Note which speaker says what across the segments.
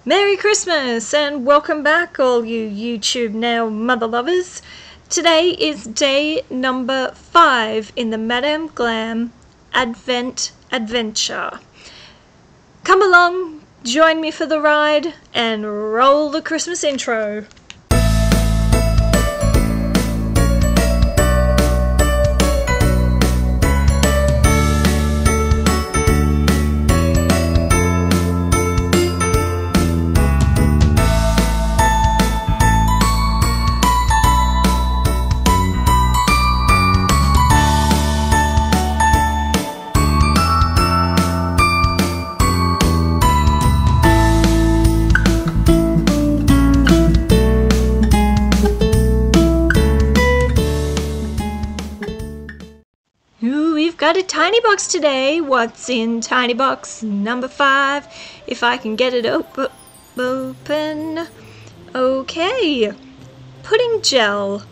Speaker 1: Merry Christmas and welcome back all you YouTube nail mother lovers. Today is day number 5 in the Madam Glam Advent Adventure. Come along, join me for the ride and roll the Christmas intro. We've got a tiny box today. What's in tiny box number 5? If I can get it open. Okay. Pudding gel.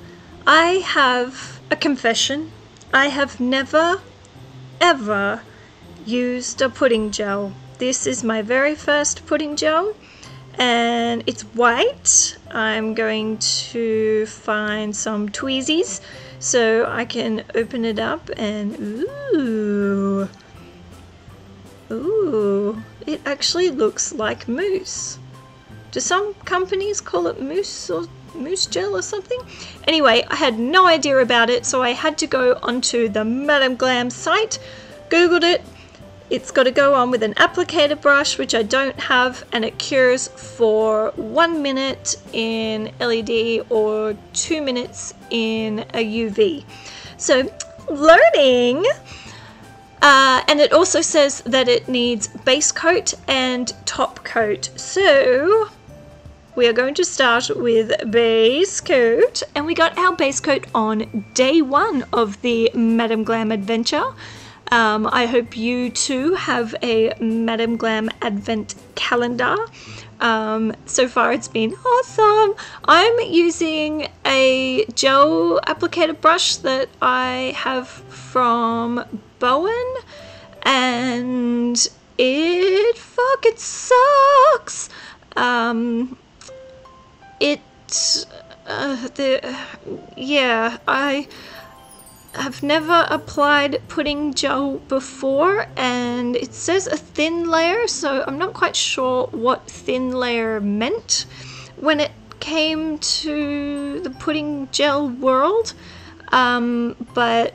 Speaker 1: I have a confession. I have never, ever used a pudding gel. This is my very first pudding gel. And it's white. I'm going to find some tweezies so I can open it up and ooh, it actually looks like mousse. Do some companies call it mousse or mousse gel or something? Anyway, I had no idea about it, so I had to go onto the Madam Glam site, googled it. It's got to go on with an applicator brush, which I don't have, and it cures for 1 minute in LED or 2 minutes in a UV. So, learning! And it also says that it needs base coat and top coat. So, we are going to start with base coat. And we got our base coat on day 1 of the Madam Glam Adventure. I hope you too have a Madam Glam Advent calendar. So far it's been awesome. I'm using a gel applicator brush that I have from Bowen, and it fucking sucks. I've never applied pudding gel before, and it says a thin layer, so I'm not quite sure what thin layer meant when it came to the pudding gel world, but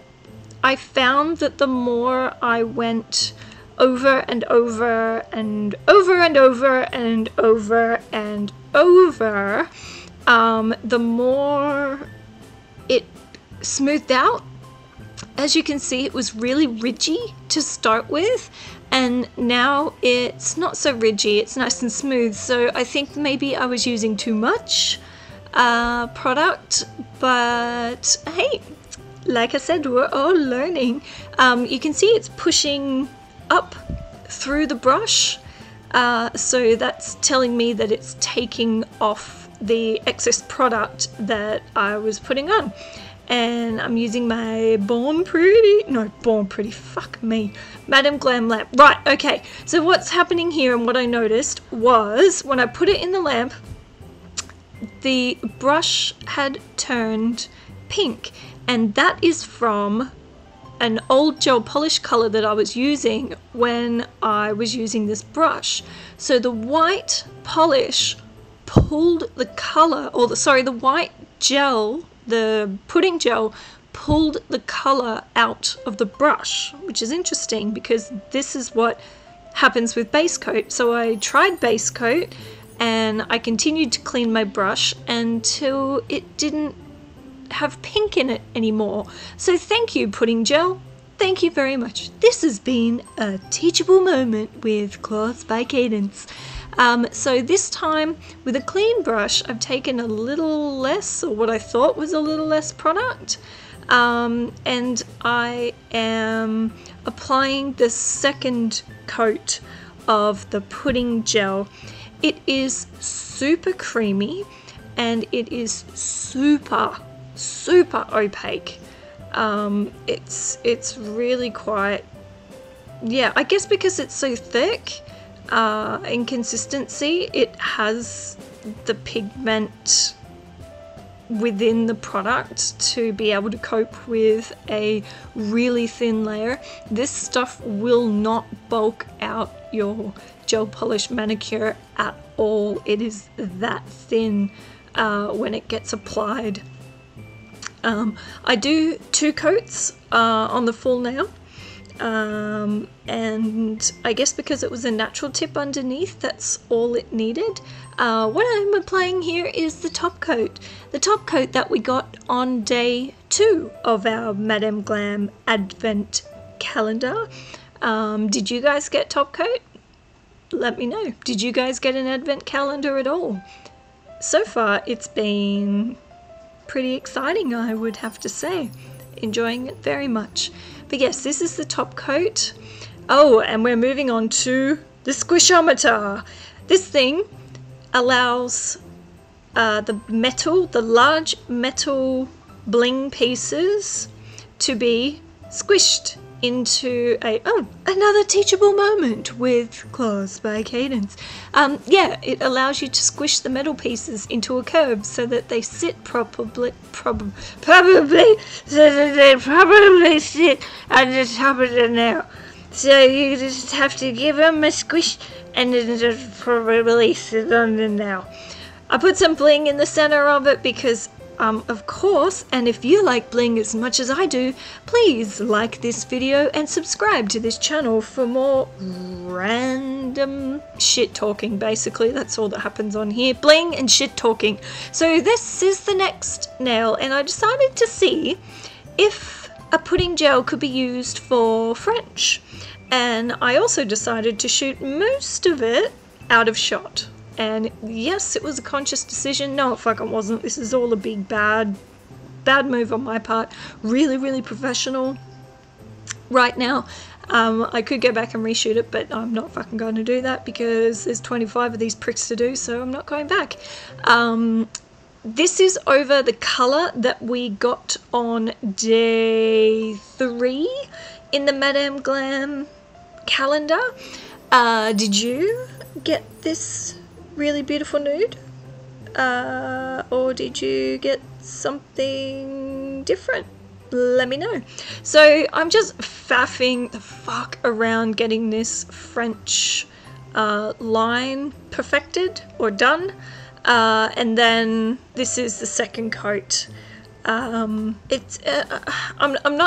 Speaker 1: I found that the more I went over and over and over and over and over and over, the more it smoothed out. As you can see, it was really ridgy to start with, and now it's not so ridgy, it's nice and smooth. So I think maybe I was using too much product, but hey, like I said, we're all learning. You can see it's pushing up through the brush, so that's telling me that it's taking off the excess product that I was putting on. And I'm using my Madam Glam lamp. Right, okay, so what's happening here and what I noticed was when I put it in the lamp, the brush had turned pink, and that is from an old gel polish color that I was using when I was using this brush. So the white polish pulled the color, or the white gel, the pudding gel pulled the color out of the brush, which is interesting because this is what happens with base coat. So I tried base coat and I continued to clean my brush until it didn't have pink in it anymore. So thank you, pudding gel. Thank you very much. This has been a teachable moment with Cloths by Cadence. So this time with a clean brush, I've taken a little less, or what I thought was a little less product, and I am applying the second coat of the pudding gel. It is super creamy and it is super opaque. It's really quite, yeah, I guess because it's so thick, in consistency. It has the pigment within the product to be able to cope with a really thin layer. This stuff will not bulk out your gel polish manicure at all. It is that thin when it gets applied. I do 2 coats on the full nail. And I guess because it was a natural tip underneath, that's all it needed. What I'm applying here is the top coat that we got on day 2 of our Madam Glam Advent calendar. Did you guys get top coat? Let me know. Did you guys get an advent calendar at all? So far it's been pretty exciting, I would have to say. Enjoying it very much. But yes, this is the top coat. Oh, and we're moving on to the squishometer. This thing allows the large metal bling pieces to be squished into another teachable moment with Claws by Cadence. Yeah, it allows you to squish the metal pieces into a curve so that they sit probably sit at the top of the nail. So you just have to give them a squish and then just probably sit on the nail. I put some bling in the center of it because of course, and if you like bling as much as I do, please like this video and subscribe to this channel for more random shit talking. Basically, that's all that happens on here. Bling and shit talking. So this is the next nail, and I decided to see if a pudding gel could be used for French. And I also decided to shoot most of it out of shot. And yes, it was a conscious decision. No, it fucking wasn't. This is all a big bad move on my part. Really, really professional right now. I could go back and reshoot it, but I'm not fucking going to do that because there's 25 of these pricks to do, so I'm not going back. This is over the colour that we got on day 3 in the Madam Glam calendar. Did you get this really beautiful nude? Or did you get something different? Let me know. So I'm just faffing the fuck around getting this French line perfected or done. And then this is the second coat. I'm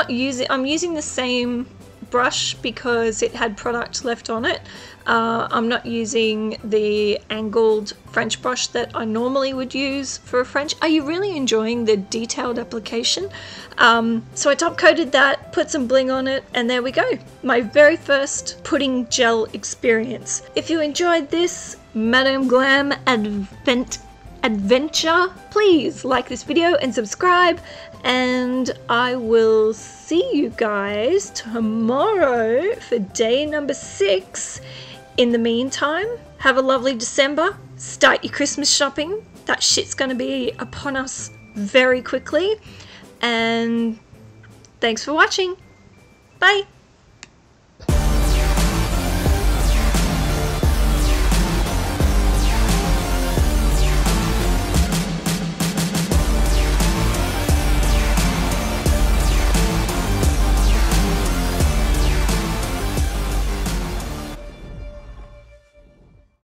Speaker 1: using the same brush because it had product left on it. I'm not using the angled French brush that I normally would use for a French. Are you really enjoying the detailed application? So I top coated that, put some bling on it, and there we go. My very first pudding gel experience. If you enjoyed this Madam Glam Advent Adventure, please like this video and subscribe, and I will see you guys tomorrow for day number 6. In the meantime, have a lovely December. Start your Christmas shopping. That shit's going to be upon us very quickly. And thanks for watching. Bye.